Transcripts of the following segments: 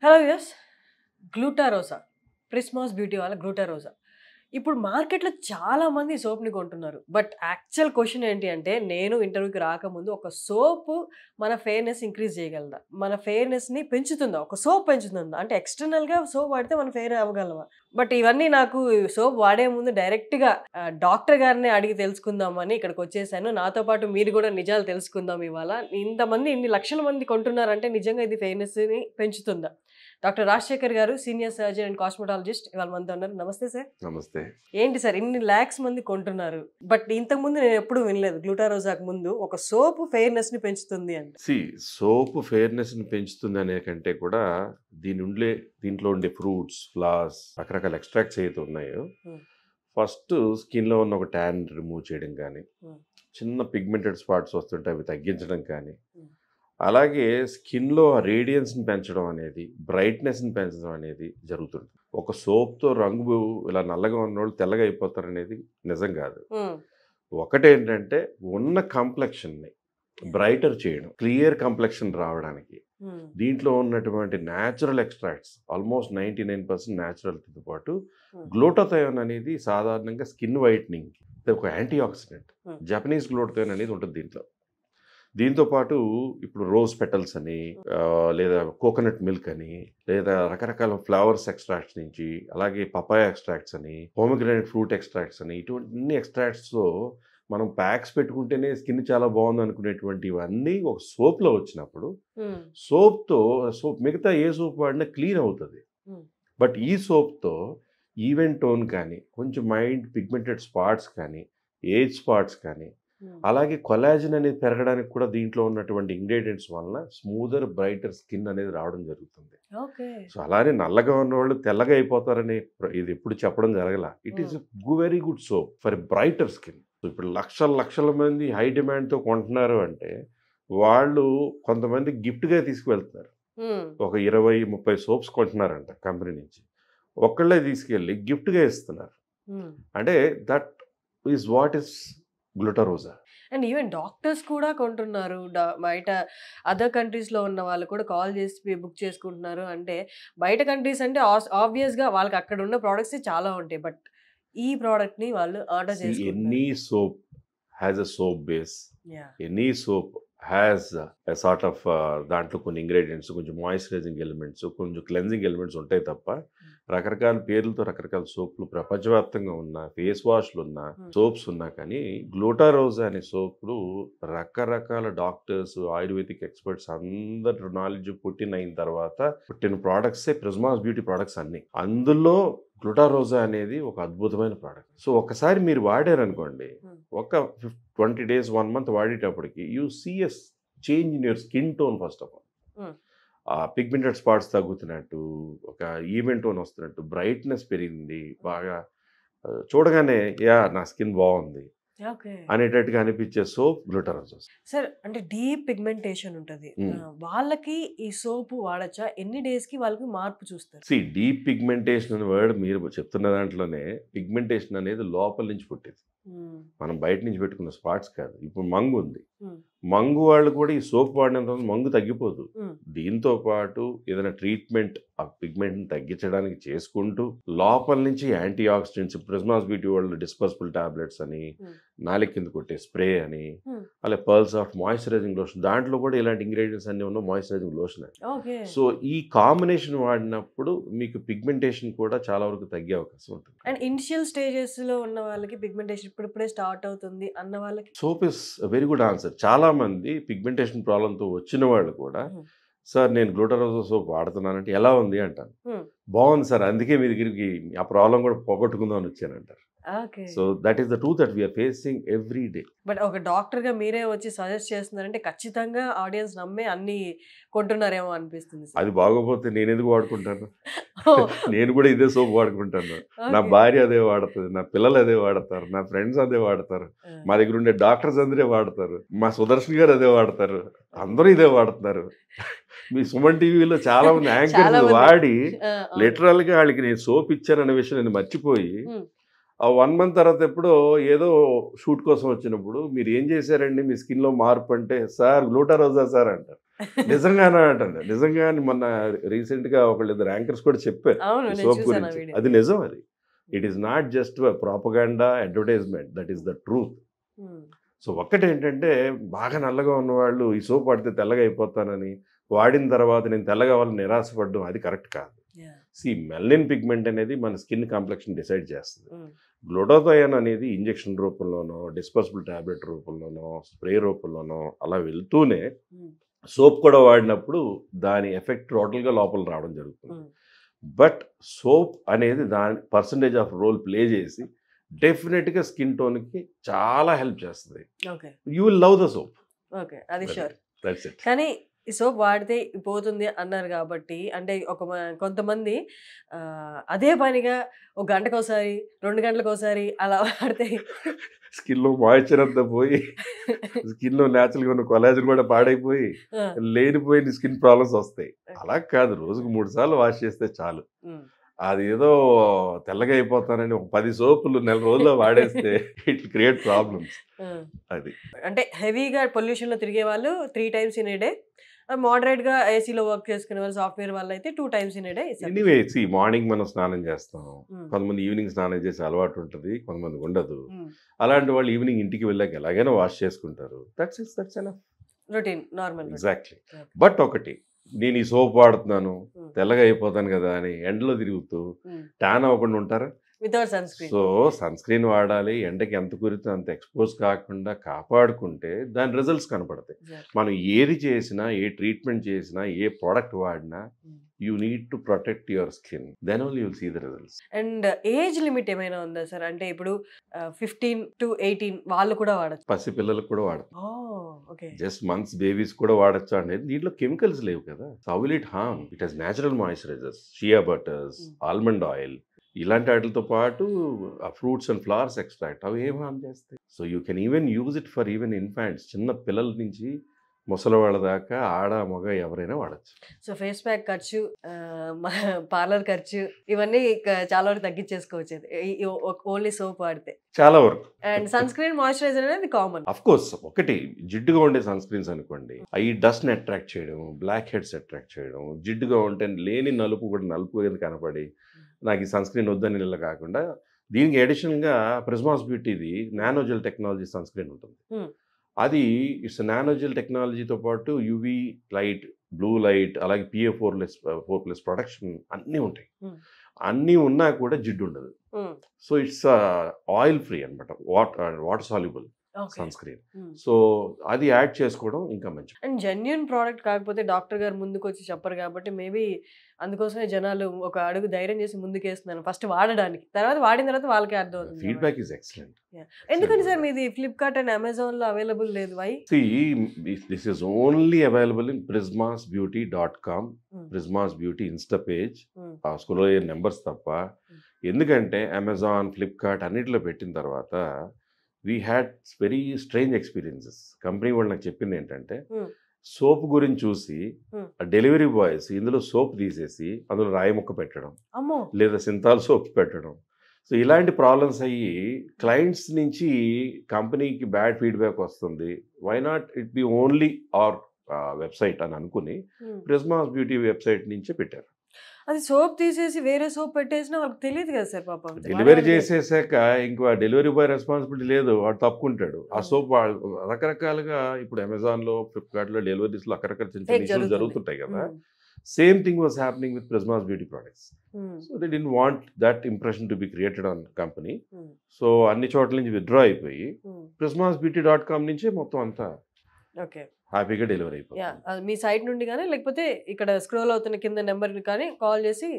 Hello yes గ్లూటారోసా ప్రిస్మాస్ beauty వాళ్ళ గ్లూటారోసా ఇప్పుడు మార్కెట్లో చాలా మంది సోప్ని కొంటున్నారు. బట్ యాక్చువల్ క్వశ్చన్ ఏంటి అంటే నేను ఇంటర్వ్యూకి రాకముందు ఒక సోప్ మన ఫెయిర్నెస్ ఇంక్రీజ్ చేయగలదా, మన ఫెయిర్నెస్ని పెంచుతుందా, ఒక సోప్ పెంచుతుందా అంటే ఎక్స్టర్నల్గా సోప్ వాడితే మనం ఫెయిర్ అవ్వగలమా? బట్ ఇవన్నీ నాకు సోప్ వాడే ముందు డైరెక్ట్గా డాక్టర్ గారిని అడిగి తెలుసుకుందామని ఇక్కడికి వచ్చేసాను. నాతో పాటు మీరు కూడా నిజాలు తెలుసుకుందాం ఇవాళ. ఇంతమంది ఇన్ని లక్షల మంది కొంటున్నారంటే నిజంగా ఇది ఫెయిర్నెస్ని పెంచుతుందా? డాక్టర్ రాజశేఖర్ గారు సీనియర్ సర్జన్ అండ్ కాస్మెటాలజిస్ట్ ఇవాళ మనతో ఉన్నారు. నమస్తే సార్. నమస్తే. ఏంటి సార్ ఇన్ని ల్యాక్స్ మంది కొంటున్నారు, బట్ ఇంతకుముందు నేను ఎప్పుడు వినలేదు గ్లూటారోజాకు ముందు ఒక సోప్ ఫెయిర్నెస్ ని పెంచుతుంది అంటే. సోప్ ఫెయిర్నెస్ ని పెంచుతుంది అనే కంటే కూడా దీంట్లో ఉండే ఫ్రూట్స్, ఫ్లవర్స్, రకరకాల ఎక్స్ట్రాక్ట్స్ ఏదైతే ఉన్నాయో ఫస్ట్ స్కిన్ లో ఉన్న ఒక ట్యాన్ రిమూవ్ చేయడం కానీ, చిన్న పిగ్మెంటెడ్ స్పాట్స్ వస్తుంటే అవి తగ్గించడం కానీ, అలాగే స్కిన్లో రేడియన్స్ని పెంచడం అనేది, బ్రైట్నెస్ని పెంచడం అనేది జరుగుతుంది. ఒక సోప్తో రంగు ఇలా నల్లగా ఉన్నవాళ్ళు తెల్లగా అయిపోతారు అనేది నిజం కాదు. ఒకటేంటంటే ఉన్న కంప్లెక్షన్ని బ్రైటర్ చేయడం, క్లియర్ కంప్లెక్షన్ రావడానికి దీంట్లో ఉన్నటువంటి న్యాచురల్ ఎక్స్ట్రాక్ట్స్ ఆల్మోస్ట్ 99% న్యాచురల్తో పాటు గ్లూటాథయోన్ అనేది సాధారణంగా స్కిన్ వైట్నింగ్ ఒక యాంటీ ఆక్సిడెంట్. జపనీస్ గ్లూటాథయోన్ అనేది ఉంటుంది దీంట్లో. దీంతో పాటు ఇప్పుడు రోజ్ పెటల్స్ అని, లేదా కోకోనట్ మిల్క్ అని, లేదా రకరకాల ఫ్లవర్స్ ఎక్స్ట్రాక్ట్స్ నుంచి, అలాగే పపాయ ఎక్స్ట్రాక్ట్స్ అని, పోమోగ్రానైట్ ఫ్రూట్ ఎక్స్ట్రాక్ట్స్ అని, ఇటువంటి ఎక్స్ట్రాక్ట్స్తో మనం ప్యాక్స్ పెట్టుకుంటేనే స్కిన్ చాలా బాగుంది అనుకునేటువంటి ఇవన్నీ ఒక సోప్లో వచ్చినప్పుడు సోప్ మిగతా ఏ సోప్ వాడినా క్లీన్ అవుతుంది. బట్ ఈ సోప్తో ఈవెన్ టోన్ కానీ, కొంచెం మైండ్ పిగ్మెంటెడ్ స్పాట్స్ కానీ, ఏజ్ స్పాట్స్ కానీ, అలాగే కొలాజిన్ అనేది పెరగడానికి కూడా దీంట్లో ఉన్నటువంటి ఇంగ్రీడియంట్స్ వలన స్మూదర్ బ్రైటర్ స్కిన్ అనేది రావడం జరుగుతుంది. సో అలానే నల్లగా ఉన్న వాళ్ళు తెల్లగా అయిపోతారని ఇది ఎప్పుడు చెప్పడం జరగల. It is very good soap for brighter skin. ఇప్పుడు లక్షల మంది హై డిమాండ్తో కొంటున్నారు అంటే వాళ్ళు కొంతమంది గిఫ్ట్గా తీసుకువెళ్తున్నారు. ఒక 20-30 సోప్స్ కొంటున్నారంట కంపెనీ నుంచి, ఒక్కళ్ళే తీసుకెళ్ళి గిఫ్ట్గా ఇస్తున్నారు. అంటే దట్ ఈస్ వాట్ ఈస్ గ్లూటారోజా. అండ్ ఈవెన్ డాక్టర్స్ కూడా కొంటున్నారు. బయట అదర్ కంట్రీస్లో ఉన్న వాళ్ళు కూడా కాల్ చేసి బుక్ చేసుకుంటున్నారు. అంటే బయట కంట్రీస్ అంటే ఆబ్వియస్గా వాళ్ళకి అక్కడ ఉన్న ప్రోడక్ట్స్ చాలా ఉంటాయి. బట్ ఈ ప్రోడక్ట్ని వాళ్ళు ఆర్డర్ చేసుకుంటారు. Any soap has a soap base, any soap has a sort of దాంట్లో కొన్ని ఇంగ్రీడియంట్స్, కొంచెం మాయిశ్చరైజింగ్ ఎలిమెంట్స్, కొంచెం క్లెన్జింగ్ ఎలిమెంట్స్ ఉంటాయి తప్ప రకరకాల పేర్లతో రకరకాల సోప్లు ప్రపంచవ్యాప్తంగా ఉన్న, ఫేస్ వాష్లు ఉన్న, సోప్స్ ఉన్నా కానీ గ్లూటారోజా అనే సోప్లు రకరకాల డాక్టర్స్, ఆయుర్వేదిక్ ఎక్స్పర్ట్స్ అందరు నాలెడ్జ్ అయిన తర్వాత పుట్టిన ప్రోడక్ట్సే ప్రిస్మాస్ బ్యూటీ ప్రోడక్ట్స్ అన్ని. అందులో గ్లూటారోజా అనేది ఒక అద్భుతమైన ప్రోడక్ట్. సో ఒకసారి మీరు వాడారనుకోండి, ఒక 20 days 1 month వాడేటప్పటికి you see a change in your skin tone. First of all ఆ పిగ్మెంటెడ్ స్పాట్స్ తగ్గుతున్నట్టు, ఒక ఈవెన్ టోన్ వస్తున్నట్టు, బ్రైట్నెస్ పెరిగింది బాగా, చూడగానే నా స్కిన్ బాగుంది అనేటట్టుగా అనిపించే సోప్ గ్లూటారోజా. సార్ అంటే డీప్ పిగ్మెంటేషన్ ఉంటుంది, వాళ్ళకి ఈ సోప్ వాడచ్చా? ఎన్ని డేస్ కి వాళ్ళకి మార్పు చూస్తారు? డీప్ పిగ్మెంటేషన్ అనే వర్డ్ మీరు చెప్తున్న దాంట్లోనే పిగ్మెంటేషన్ అనేది లోపల నుంచి పుట్టేది, మనం బయట నుంచి పెట్టుకున్న స్పాట్స్ కాదు. ఇప్పుడు మంగు ఉంది, మంగు వాళ్ళు కూడా ఈ సోప్ వాడినంత మంగు తగ్గిపోదు. దీంతో పాటు ఏదైనా ట్రీట్మెంట్ ఆ పిగ్మెంట్ తగ్గించడానికి చేసుకుంటూ లోపల నుంచి యాంటీ ఆక్సిడెంట్స్, ప్రిస్మాస్ బ్యూటీ వాళ్ళు డిస్పర్సిబుల్ టాబ్లెట్స్ అని, నాలుగు కింద కొట్టే స్ప్రే అని, అలాగే పర్ల్స్ ఆఫ్ మాయిశ్చరైజింగ్ లోషన్, దాంట్లో కూడా ఇలాంటి ఇంగ్రీడియంట్స్ అన్ని ఉన్న మాయిశ్చరైజింగ్ లోషన్. సో ఈ కాంబినేషన్ వాడినప్పుడు మీకు పిగ్మెంటేషన్ కూడా చాలా వరకు తగ్గే అవకాశం ఉంటుంది. అండ్ ఇనిషియల్ స్టేజెస్ లో ఉన్న వాళ్ళకి పిగ్మెంటేషన్ ఇప్పుడే స్టార్ట్ అవుతుంది అన్న వాళ్ళకి soap is very good answer. చాలా మంది పిగ్మెంటేషన్ ప్రాబ్లంతో వచ్చిన వాళ్ళు కూడా, సార్ నేను గ్లూటారోజా సోప్ వాడుతున్నానంటే ఎలా ఉంది అంటాను. బాగుంది సార్, అందుకే మీ దగ్గరికి ఆ ప్రాబ్లం కూడా పోగొట్టుకుందాం అని వచ్చానంటారు. So that is the truth that we are facing every day. But ఒక డాక్టర్ గా మీరే వచ్చి సజెస్ట్ చేస్తున్నారంటే ఖచ్చితంగా ఆడియన్స్ నమ్మే అన్ని కొంటున్నారేమో అనిపిస్తుంది. అది బాగోపోతే నేను ఎందుకు వాడుకుంటాను? నేను కూడా ఇదే సోప్ వాడుకుంటాను, నా భార్య అదే వాడుతుంది, నా పిల్లలు అదే వాడతారు, నా ఫ్రెండ్స్ అదే వాడతారు, మా దగ్గర ఉండే డాక్టర్స్ అందరే వాడతారు, మా సుదర్శన్ గారు అదే వాడతారు, అందరూ ఇదే వాడుతున్నారు. మీ సుమన్ టీవీలో చాలా మంది యాంకర్స్ వాడి లిటరల్ గా వాళ్ళకి నేను సోప్ ఇచ్చాననే విషయం నేను మర్చిపోయి ఆ 1 month తర్వాత ఎప్పుడో ఏదో షూట్ కోసం వచ్చినప్పుడు మీరు ఏం చేశారండి మీ స్కిన్లో మార్పు అంటే, సార్ గ్లూటారోజా సార్ అంటారు. నిజంగానే అంటండి. నిజంగానే మొన్న రీసెంట్‌గా ఒకళ్ళిద్దరు యాంకర్స్ కూడా చెప్పారు అవును. ఈ నేను సోప్ చూసాను ఆ గురించి. వీడియో. అది నిజం అది. It is not just propaganda, advertisement. That is the truth. హ్మ్. సో ఒక్కటేంటంటే బాగా నల్లగా ఉన్నవాళ్ళు ఈ సోప్ వాడితే తెల్లగా అయిపోతానని, వాడిన తర్వాత నేను తెల్లగా అవ్వాలని నిరాశపడడం అది కరెక్ట్ కాదు. యాహ్! మెలనిన్ పిగ్మెంట్ అనేది మన స్కిన్ కాంప్లెక్షన్ డిసైడ్ చేస్తుంది. హ్మ్. గ్లూటాథయోన్ అనేది ఇంజెక్షన్ రూపంలోనో, డిస్పర్సిబుల్ టాబ్లెట్ రూపంలోనో, స్ప్రే రూపంలోనో అలా వెళ్తూనే హ్మ్. సోప్ కూడా వాడినప్పుడు దాని ఎఫెక్ట్ టోటల్గా లోపల రావడం జరుగుతుంది. హ్మ్. బట్ సోప్ అనేది దాని పర్సంటేజ్ ఆఫ్ రోల్ ప్లే చేసి డెఫినెట్గా స్కిన్ టోన్కి చాలా హెల్ప్ చేస్తుంది. Okay. You will love the soap. Okay. అది షూర్. That's it. కానీ ఈ సోప్ వాడితే పోతుంది అన్నారు కాబట్టి అంటే కొంతమంది అదే పనిగా ఒక గంటకోసారి, 2 గంటలకోసారి అలా వాడితే స్కిన్లో మాయిశ్చర్ అంతా పోయి స్కిన్లో న్యాచురల్గా ఉన్న కొలాజన్ కూడా పాడైపోయి ఆ! లేనిపోయిన స్కిన్ ప్రాబ్లమ్స్ వస్తాయి. ఓకే. అలా కాదు, రోజుకు 3 సార్లు వాష్ చేస్తే చాలు. హ్మ్. అది ఏదో తెల్లగా అయిపోతానని ఒక 10 సోపులు నెల రోజుల్లో వాడేస్తే ఇట్ క్రియేట్ ప్రాబ్లమ్స్. ఆ! అది అంటే హెవీగా పొల్యూషన్‌లో తిరిగే వాళ్ళు 3 టైమ్స్ ఇన్ ఏ డే. మోడరేట్‌గా ఏసీలో వర్క్ చేసుకునే వాళ్ళు సాఫ్ట్‌వేర్ వాళ్ళైతే 2 times in a day anyway morning మనం స్నానం చేస్తాం, హ్మ్. కొంతమంది ఈవినింగ్ స్నానం చేసే అలవాటు ఉంటుంది, కొంతమందికి ఉండదు. హ్మ్. అలాంటి వాళ్ళు ఈవినింగ్ ఇంటికి వెళ్ళాక ఎలాగైనా వాష్ చేసుకుంటారు. That's enough. Routine normal routine. Exactly. Okay. But ఒకటి, నేను ఈ సోప్ వాడుతున్నాను హ్మ్. తెల్లగా అయిపోతాను కదా అని ఎండలో తిరుగుతూ హ్మ్. ట్యాన్ అవ్వకుండా ఉంటారా? Without sunscreen. So sunscreen వాడాలి. ఎండకి ఎంత కురితే అంత ఎక్స్పోజ్ కాకుండా కాపాడుకుంటే దాని రిజల్ట్స్ కనపడతాయి. ఎగ్జాక్ట్లీ. మనం ఏది చేసినా, ఏ ట్రీట్మెంట్ చేసినా, ఏ ప్రోడక్ట్ వాడినా hmm. You need to protect your skin. Then only you'll see the results. And age limit ఏమైనా ఉందా సార్? అంటే ఇప్పుడు 15-18 వాళ్ళు కూడా వాడొచ్చు. పసి పిల్లలకు కూడా వాడతాం. Oh! Okay. Just months babies కూడా వాడచ్చా అనేది దీంట్లో కెమికల్స్ లేవు కదా. How will it harm? It has natural moisturisers, shea butters, almond oil, ఇలాంటి వాటితో పాటు ఫ్రూట్స్ అండ్ ఫ్లవర్స్ ఎక్స్ట్రాక్ట్, అవి ఏం హార్మ్ చేస్తాయి? So you can even use it for even infants, చిన్న పిల్లల నుంచి ముసలి వాళ్ళ దాకా ఆడ మగ ఎవరైనా వాడచ్చు. సో ఫేస్ ప్యాక్ ఖర్చు, పార్లర్ ఖర్చు ఇవన్నీ చాలా వరకు తగ్గించేసుకోవచ్చు ఓన్లీ సోప్ వాడితే. చాలా వరకు. అండ్ సన్ స్క్రీన్, మాయిశ్చరైజర్ అనేది కామన్. అఫ్ కోర్స్ ఒకటి జిడ్డుగా ఉండే సన్ స్క్రీన్స్ అనుకోండి, అవి డస్ట్ని అట్రాక్ట్ చేయడం, బ్లాక్ హెడ్స్ అట్రాక్ట్ చేయడం, జిడ్డుగా ఉంటే లేని నలుపు కూడా నలుపు కింద కనపడి నాకు ఈ సన్ స్క్రీన్ వద్దని ఇలా కాకుండా దీనికి అడిషనల్గా ప్రిజ్మాస్ బ్యూటీది నానోజెల్ టెక్నాలజీ సన్ స్క్రీన్ ఉంటుంది. అది ఇట్స్ నానోజెల్ టెక్నాలజీతో పాటు యూవీ లైట్, బ్లూ లైట్, అలాగే PA4+ ప్రొటెక్షన్ అన్నీ ఉంటాయి. అన్నీ ఉన్నా కూడా జిడ్డు ఉండదు. సో ఇట్స్ ఆయిల్ ఫ్రీ అనమాట, water soluble sunscreen. So అది యాడ్ చేసుకోవడం ఇంకా మంచిది. అండ్ జెన్యూన్ ప్రోడక్ట్ కాకపోతే డాక్టర్ గారు ముందుకు వచ్చి చెప్పరు కాబట్టి మేబీ అందుకోసమే జనాలు ఒక అడుగు ధైర్యం చేసి ముందుకేస్తున్నారు ఫస్ట్ వాడడానికి. తర్వాత వాడిన తర్వాత వాళ్ళకే అర్థం అవుతుంది. Feedback is excellent. ఎందుకంటే సార్ మీది ఫ్లిప్కార్ట్ అండ్ అమెజాన్ లో అవైలబుల్ లేదు? Why? This is only available in prismasbeauty.com, Prismas Beauty insta page, ఆ స్కూల్లో నెంబర్స్ తప్ప. ఎందుకంటే అమెజాన్, ఫ్లిప్కార్ట్ అన్నిటిలో పెట్టిన తర్వాత we had very strange experiences. Company వాళ్ళు నాకు చెప్పింది ఏంటంటే, సోప్ గురించి చూసి డెలివరీ బాయ్స్ ఇందులో సోప్ తీసేసి అందులో రాయి ముక్క పెట్టడం, లేదా సింతాల్ సోప్ పెట్టడం. సో ఇలాంటి ప్రాబ్లమ్స్ అయ్యి క్లయింట్స్ నుంచి కంపెనీకి బ్యాడ్ ఫీడ్బ్యాక్ వస్తుంది. Why not it be only our website అని అనుకుని ప్రిజ్మాస్ బ్యూటీ వెబ్సైట్ నుంచే పెట్టారు. అది సోప్ తీసేసి వేరే సోప్ పెట్టేసినా వాళ్ళకి తెలియదు కదా సార్ పాపం. డెలివరీ చేసేసాక ఇంకో డెలివరీ బాయ్ రెస్పాన్సిబిలిటీ లేదు, వాడు తప్పుకుంటాడు. ఆ సోప్ రకరకాలుగా ఇప్పుడు అమెజాన్లో, ఫ్లిప్కార్ట్లో డెలివరీస్లో రకరకాల చిన్న ఇష్యూలు జరుగుతుంటాయి కదా. Same thing was happening with ప్రిజ్మాస్ beauty products. So they didn't want that impression to be created on company. So అన్ని చోట్ల నుంచి విత్డ్రా అయిపోయి prismasbeauty.com నుంచే మొత్తం అంతా ఓకే హ్యాపీగా డెలివరీ అయిపోతుంది. మీ సైట్ నుండి కానీ లేకపోతే ఇక్కడ స్క్రోల్ అవుతున్న కింద నెంబర్ కానీ కాల్ చేసి.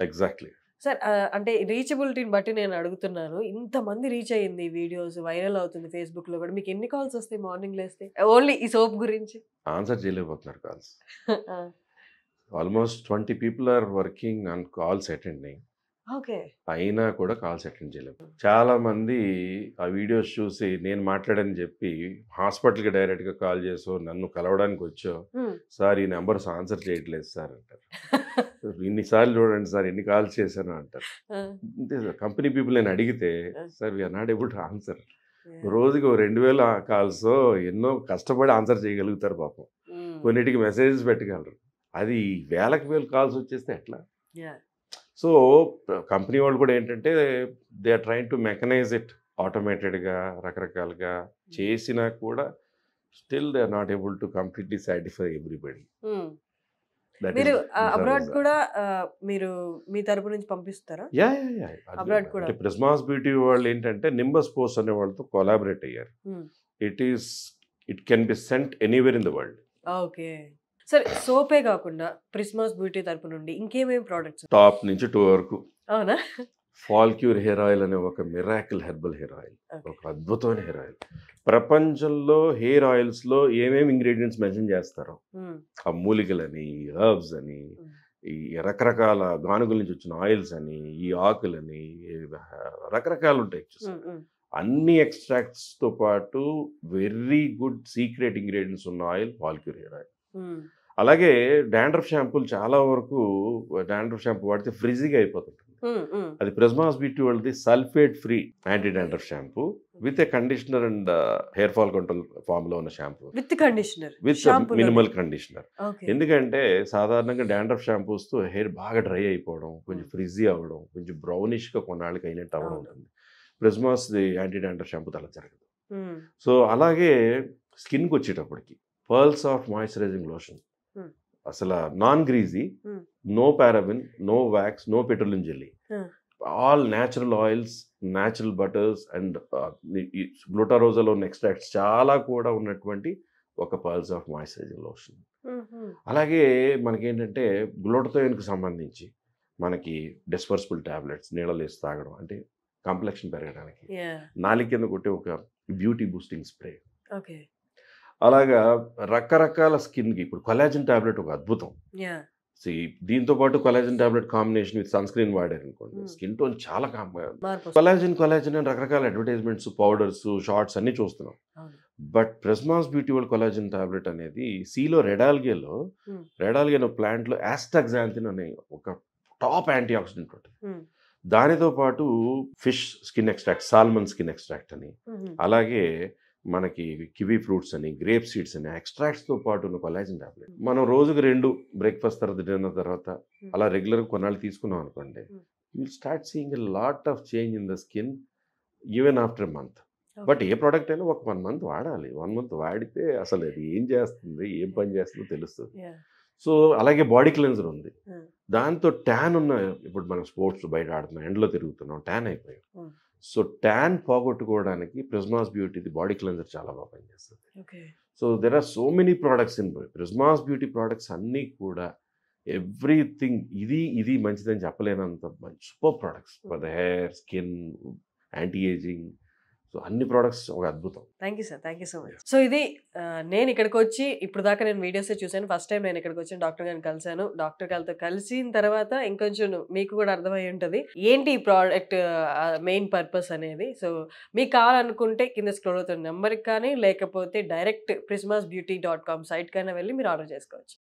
ఎగ్జాక్ట్లీ సార్, అంటే రీచబిలిటీని బట్టి నేను అడుగుతున్నాను. ఇంతమంది రీచ్ అయ్యింది, వీడియోస్ వైరల్ అవుతుంది ఫేస్బుక్ లో కూడా. మీకు ఎన్ని కాల్స్ వస్తాయి మార్నింగ్ లేస్తే ఓన్లీ ఈ సోప్ గురించి? ఆన్సర్ చేయలేకపోతున్నారు calls. Almost 20 people are working on calls attending. Okay. అయినా కూడా కాల్స్ అటెండ్ చేయలేము. చాలా మంది ఆ వీడియోస్ చూసి నేను మాట్లాడని చెప్పి హాస్పిటల్కి డైరెక్ట్గా కాల్ చేసో, నన్ను కలవడానికి వచ్చో, సార్ ఈ నెంబర్స్ ఆన్సర్ చేయట్లేదు సార్ అంటారు. ఇన్నిసార్లు చూడండి సార్ ఎన్ని కాల్స్ చేశాను అంటారు. అంతే కంపెనీ పీపుల్ నేను అడిగితే, sir we're not able to answer. రోజుకి 2000 కాల్స్ ఎన్నో కష్టపడి ఆన్సర్ చేయగలుగుతారు పాపం. కొన్నిటికి మెసేజెస్ పెట్టగలరు. అది వేలకు వేలు కాల్స్ వచ్చేస్తే ఎట్లా? సో కంపెనీ వాళ్ళు కూడా ఏంటంటే they are train to mechanize it ఆటోమేటెడ్గా రకరకాలుగా చేసినా కూడా still they are not able to completely satisfy everybody. మీరు అబ్రాడ్ కూడా మీరు మీ తరపు నుంచి పంపిస్తారా? అబ్రాడ్ కూడా అంటే ప్రిస్మాస్ బ్యూటీ వాళ్ళు ఏంటంటే నింబస్ పోస్ట్ అనే వాళ్ళతో కొలాబరేట్ అయ్యారు. It can be sent anywhere in the world. Okay, సరే. సోపే కాకుండా ప్రిస్మాస్ బ్యూటీ తరపు నుండి ఇంకేమేమి ప్రోడక్ట్స్? టాప్ నుంచి టూ వరకు. అవునా? ఫాల్క్యూర్ హెయిర్ ఆయిల్ అనే ఒక మిరాకిల్ హెర్బల్ హెయిర్ ఆయిల్, ఒక అద్భుతమైన హెయిర్ ఆయిల్. ప్రపంచంలో హెయిర్ ఆయిల్స్ లో ఏమేమి ఇంగ్రీడియంట్స్ మెన్షన్ చేస్తారో, ఆ మూలికలని, హర్బ్స్ అని, ఈ రకరకాల గానుగుల నుంచి వచ్చిన ఆయిల్స్ అని, ఈ ఆకులని, రకరకాలు ఉంటాయి. అన్ని ఎక్స్ట్రాక్ట్స్ తో పాటు వెరీ గుడ్ సీక్రెట్ ఇంగ్రీడియంట్స్ ఉన్న ఆయిల్ ఫాల్క్యూర్ హెయిర్ ఆయిల్. అలాగే డాండ్రఫ్ షాంపూలు చాలా వరకు డాండ్రఫ్ షాంపూ వాడితే ఫ్రిజీగా అయిపోతుంటుంది. అది ప్రిస్మాస్ బ్యూటీ వాళ్ళది sulphate free anti dandruff shampoo with a conditioner and hair fall control form లో ఉన్న shampoo with conditioner, with minimal conditioner. ఎందుకంటే సాధారణంగా డాండ్రఫ్ షాంపూస్ తో హెయిర్ బాగా డ్రై అయిపోవడం, కొంచెం ఫ్రిజీ అవ్వడం, కొంచెం బ్రౌనిష్ గా కొన్నాళ్ళకి అయినట్టు అవ్వడం ఉంటుంది. ప్రిస్మాస్ యాంటీ డాండ్రఫ్ షాంపూ అలా జరగదు. సో అలాగే స్కిన్కి వచ్చేటప్పటికి పర్ల్స్ ఆఫ్ మాయిశ్చరైజింగ్ లోషన్, అసలు non greasy, no paraben, no wax, no petroleum jelly, all natural oils, natural butters and గ్లూటారోజాలో ఉన్న ఎక్స్ట్రాక్ట్స్ చాలా కూడా ఉన్నటువంటి ఒక పర్ల్స్ ఆఫ్ మాయిశ్చరైజింగ్ లోషన్. అలాగే మనకేంటంటే గ్లూటథయోన్కి సంబంధించి మనకి డిస్పర్సిబుల్ టాబ్లెట్స్ నీళ్ళలో వేసి తాగడం, అంటే కాంప్లెక్షన్ పెరగడానికి, నాలుగు కింద కొట్టే ఒక బ్యూటీ బూస్టింగ్ స్ప్రే. అలాగా రకరకాల స్కిన్కి ఇప్పుడు కొలాజన్ టాబ్లెట్ ఒక అద్భుతం. దీంతో పాటు collagen tablet combination with sunscreen వాడారు అనుకోండి, స్కిన్ టోన్ చాలా కొలాజన్ అని రకరకాల అడ్వర్టైజ్మెంట్స్, పౌడర్స్, షార్ట్స్ అన్ని చూస్తున్నాం. But Prismas beauty world collagen tablet అనేది సీలో రెడాల్గేలో ప్లాంట్ లో ఆస్టాగ్జాంథిన్ అనే ఒక టాప్ యాంటీ ఆక్సిడెంట్ ఉంటుంది. దానితో పాటు fish skin extract, salmon skin extract అని, అలాగే మనకి కివీ ఫ్రూట్స్ అని, గ్రేప్ సీడ్స్ అని ఎక్స్ట్రాక్ట్స్ తో పాటు ఉన్న కొలాజన్ టాబ్లెట్ మనం రోజుకి 2 బ్రేక్ఫాస్ట్ తర్వాత, డిన్నర్ తర్వాత అలా రెగ్యులర్ కొన్నాళ్ళు తీసుకున్నాం అనుకోండి, you start seeing a lot of change in the skin even after a month. But A product అయినా ఒక 1 month వాడాలి. 1 month వాడితే అసలు అది ఏం చేస్తుంది, ఏం పని చేస్తుందో తెలుస్తుంది. సో అలాగే బాడీ క్లెన్జర్ ఉంది, దాంతో ట్యాన్ ఉన్న, ఇప్పుడు మనం స్పోర్ట్స్ బయట ఆడుతున్నాం, ఎండలో తిరుగుతున్నాం, ట్యాన్ అయిపోయాం. సో ట్యాన్ పోగొట్టుకోవడానికి ప్రిస్మాస్ బ్యూటీ బాడీ క్లెన్జర్ చాలా బాగా పనిచేస్తుంది. So there are so many products in Prismas beauty. Products అన్నీ కూడా ఎవ్రీథింగ్ ఇది మంచిదని చెప్పలేనంత మంచి super products for the hair, skin, anti aging. So అన్ని ప్రోడక్ట్స్ ఒక అద్భుతం. Thank you sir, thank you so much. So ఇది నేను ఇక్కడికి వచ్చి ఇప్పుడు దాకా నేను వీడియోసే చూశాను. ఫస్ట్ టైం నేను ఇక్కడికి వచ్చి డాక్టర్ గారిని కలిశాను. డాక్టర్ గారితో కలిసిన తర్వాత ఇంకొంచెం మీకు కూడా అర్థమై ఉంటుంది ఏంటి ఈ ప్రోడక్ట్ మెయిన్ పర్పస్ అనేది. సో మీకు కావాలనుకుంటే కింద స్క్రోల్ అవుతున్న నెంబర్కి కానీ, లేకపోతే డైరెక్ట్ prismasbeauty.com సైట్ కైనా వెళ్ళి మీరు ఆర్డర్ చేసుకోవచ్చు.